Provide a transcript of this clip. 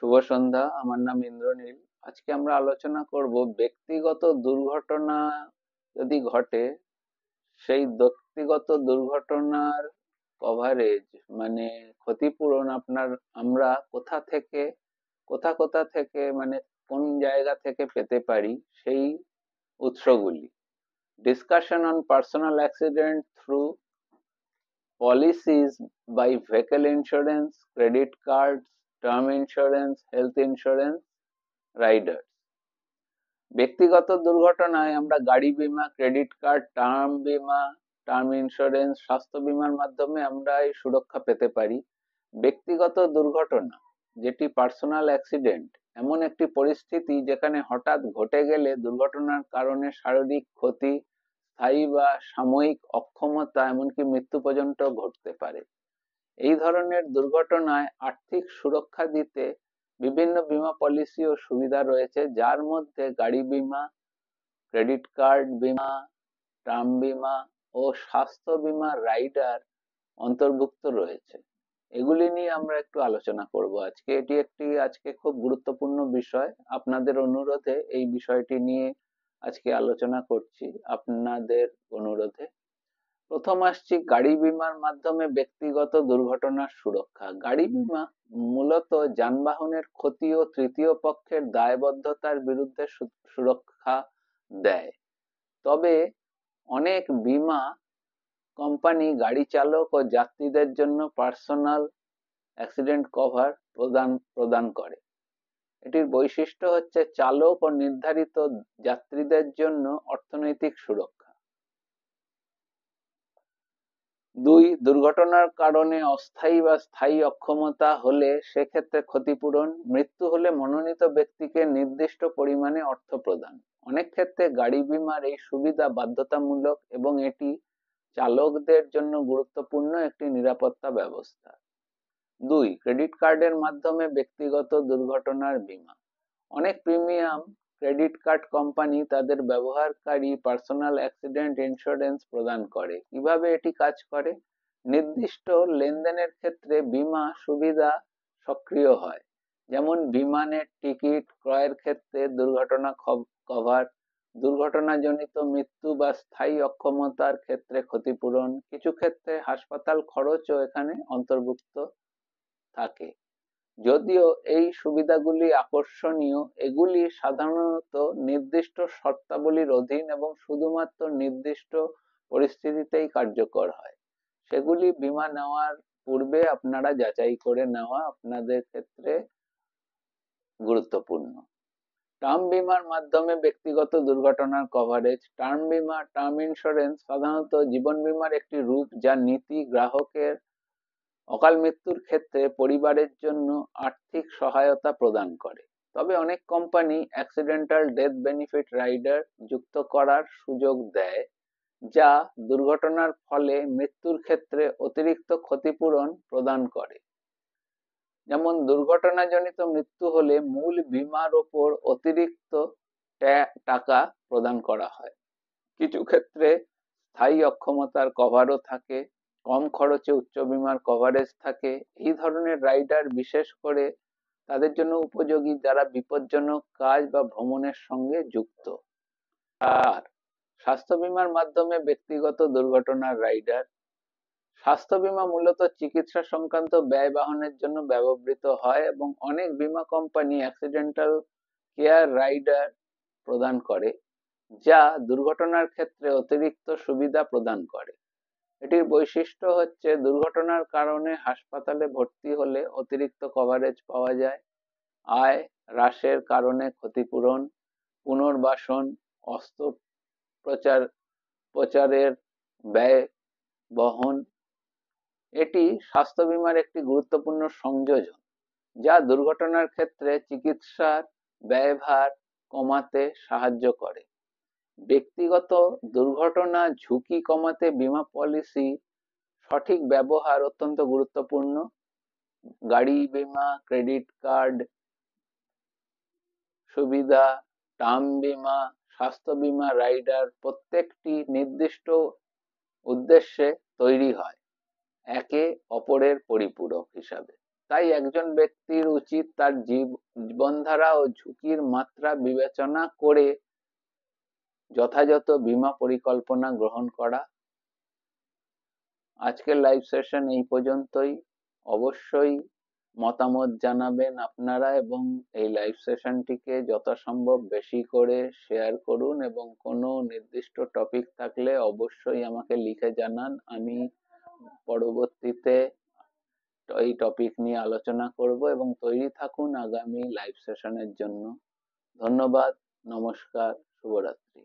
শুভ সন্ধ্যা। আমার নাম ইন্দ্রনীল। আজকে আমরা আলোচনা করব ব্যক্তিগত দুর্ঘটনা যদি ঘটে সেই ব্যক্তিগত দুর্ঘটনার কভারেজ মানে ক্ষতিপূরণ আমরা কোথা থেকে মানে কোন জায়গা থেকে পেতে পারি সেই উৎসগুলি। Discussion on personal accident through policies by vehicle insurance, credit cards, term insurance, health insurance, riders. ব্যক্তিগত দুর্ঘটনায় আমরা গাড়ি বীমা, ক্রেডিট কার্ড, টার্ম ইন্স্যুরেন্স, স্বাস্থ্য বীমার মাধ্যমে আমরা এই সুরক্ষা পেতে পারি। ব্যক্তিগত দুর্ঘটনা যেটি পার্সোনাল অ্যাক্সিডেন্ট এমন একটি পরিস্থিতি যেখানে হঠাৎ ঘটে গেলে দুর্ঘটনার কারণে শারীরিক ক্ষতি, স্থায়ী বা সাময়িক অক্ষমতা এমনকি মৃত্যু পর্যন্ত ঘটতে পারে। এই ধরনের দুর্ঘটনায় আর্থিক সুরক্ষা দিতে বিভিন্ন বীমা পলিসি ও সুবিধা রয়েছে, যার মধ্যে গাড়ি বীমা, ক্রেডিট কার্ড বীমা, টার্ম বীমা ও স্বাস্থ্য বীমা রাইডার অন্তর্ভুক্ত রয়েছে। এগুলি নিয়ে আমরা একটু আলোচনা করব আজকে। এটি আজকে খুব গুরুত্বপূর্ণ বিষয়। আপনাদের অনুরোধে এই বিষয়টি নিয়ে আজকে আলোচনা করছি, আপনাদের অনুরোধে। প্রথম আসছি গাড়ি বীমার মাধ্যমে ব্যক্তিগত দুর্ঘটনার সুরক্ষা। গাড়ি বীমা মূলত যানবাহনের ক্ষতি ও তৃতীয় পক্ষের দায়বদ্ধতার বিরুদ্ধে সুরক্ষা দেয়। তবে অনেক বীমা কোম্পানি গাড়ি চালক ও যাত্রীদের জন্য পার্সোনাল অ্যাক্সিডেন্ট কভার প্রদান করে। এটির বৈশিষ্ট্য হচ্ছে চালক ও নির্ধারিত যাত্রীদের জন্য অর্থনৈতিক সুরক্ষা। 2, দুর্ঘটনার কারণে অস্থায়ী বা স্থায়ী অক্ষমতা হলে সেক্ষেত্রে ক্ষতিপূরণ। মৃত্যু হলে মনোনীত ব্যক্তিকে নির্দিষ্ট পরিমাণে অর্থ প্রদান। অনেক ক্ষেত্রে গাড়ি বীমার এই সুবিধা বাধ্যতামূলক এবং এটি চালকদের জন্য গুরুত্বপূর্ণ একটি নিরাপত্তা ব্যবস্থা। 2, ক্রেডিট কার্ডের মাধ্যমে ব্যক্তিগত দুর্ঘটনার বীমা। অনেক প্রিমিয়াম ক্রেডিট কার্ড কোম্পানি তাদের ব্যবহারকারী পার্সোনাল অ্যাক্সিডেন্ট ইন্স্যুরেন্স প্রদান করে। কিভাবে এটি কাজ করে? নির্দিষ্ট লেনদেনের ক্ষেত্রে বীমা সুবিধা সক্রিয় হয়, যেমন বিমানের টিকিট ক্রয়ের ক্ষেত্রে দুর্ঘটনা কভার, দুর্ঘটনাজনিত মৃত্যু বা স্থায়ী অক্ষমতার ক্ষেত্রে ক্ষতিপূরণ। কিছু ক্ষেত্রে হাসপাতাল খরচও এখানে অন্তর্ভুক্ত থাকে। যদিও এই সুবিধাগুলি আকর্ষণীয়, এগুলি সাধারণত নির্দিষ্ট শর্তাবলীর অধীন এবং শুধুমাত্র নির্দিষ্ট পরিস্থিতিতেই কার্যকর হয়। সেগুলি বীমা নেওয়ার পূর্বে আপনারা যাচাই করে নেওয়া আপনাদের ক্ষেত্রে গুরুত্বপূর্ণ। টার্ম বীমার মাধ্যমে ব্যক্তিগত দুর্ঘটনার কভারেজ। টার্ম ইন্স্যুরেন্স সাধারণত জীবন বীমার একটি রূপ, যা নীতি গ্রাহকের অকাল মৃত্যুর ক্ষেত্রে পরিবারের জন্য আর্থিক সহায়তা প্রদান করে। তবে অনেক company accidental death benefit rider যুক্ত করার সুযোগ দেয়, যা দুর্ঘটনার ফলে মৃত্যুর ক্ষেত্রে অতিরিক্ত ক্ষতিপূরণ প্রদান করে। যেমন দুর্ঘটনাজনিত মৃত্যু হলে মূল বীমার ওপর অতিরিক্ত টাকা প্রদান করা হয়। কিছু ক্ষেত্রে স্থায়ী অক্ষমতার কভারও থাকে। কম খরচে উচ্চ বীমার কভারেজ থাকে। এই ধরনের রাইডার বিশেষ করে তাদের জন্য উপযোগী যারা বিপজ্জনক কাজ বা ভ্রমণের সঙ্গে যুক্ত। আর স্বাস্থ্য বীমার মাধ্যমে ব্যক্তিগত দুর্ঘটনার রাইডার। স্বাস্থ্য বীমা মূলত চিকিৎসা সংক্রান্ত ব্যয় বহনের জন্য ব্যবহৃত হয় এবং অনেক বীমা কোম্পানি অ্যাক্সিডেন্টাল কেয়ার রাইডার প্রদান করে, যা দুর্ঘটনার ক্ষেত্রে অতিরিক্ত সুবিধা প্রদান করে। এটির বৈশিষ্ট্য হচ্ছে দুর্ঘটনার কারণে হাসপাতালে ভর্তি হলে অতিরিক্ত কভারেজ পাওয়া যায়, আয় হ্রাসের কারণে ক্ষতিপূরণ, পুনর্বাসন, অস্ত্রোপচারের ব্যয় বহন। এটি স্বাস্থ্য বীমার একটি গুরুত্বপূর্ণ সংযোজন, যা দুর্ঘটনার ক্ষেত্রে চিকিৎসার ব্যয়ভার কমাতে সাহায্য করে। ব্যক্তিগত দুর্ঘটনা ঝুঁকি কমাতে বীমা পলিসি সঠিক ব্যবহার অত্যন্ত গুরুত্বপূর্ণ। গাড়ি বীমা, ক্রেডিট কার্ড সুবিধা, টার্ম বীমা, স্বাস্থ্য বীমা রাইডার প্রত্যেকটি নির্দিষ্ট উদ্দেশ্যে তৈরি হয়, একে অপরের পরিপূরক হিসাবে। তাই একজন ব্যক্তির উচিত তার জীবনধারা ও ঝুঁকির মাত্রা বিবেচনা করে যথাযথ বীমা পরিকল্পনা গ্রহণ করা। আজকের লাইভ সেশন এই পর্যন্তই। অবশ্যই মতামত জানাবেন আপনারা এবং এই লাইভ সেশনটিকে যথাসম্ভব বেশি করে শেয়ার করুন, এবং কোনো নির্দিষ্ট টপিক থাকলে অবশ্যই আমাকে লিখে জানান। আমি পরবর্তীতে এই টপিক নিয়ে আলোচনা করব, এবং তৈরি থাকুন আগামী লাইভ সেশনের জন্য। ধন্যবাদ, নমস্কার, শুভরাত্রি।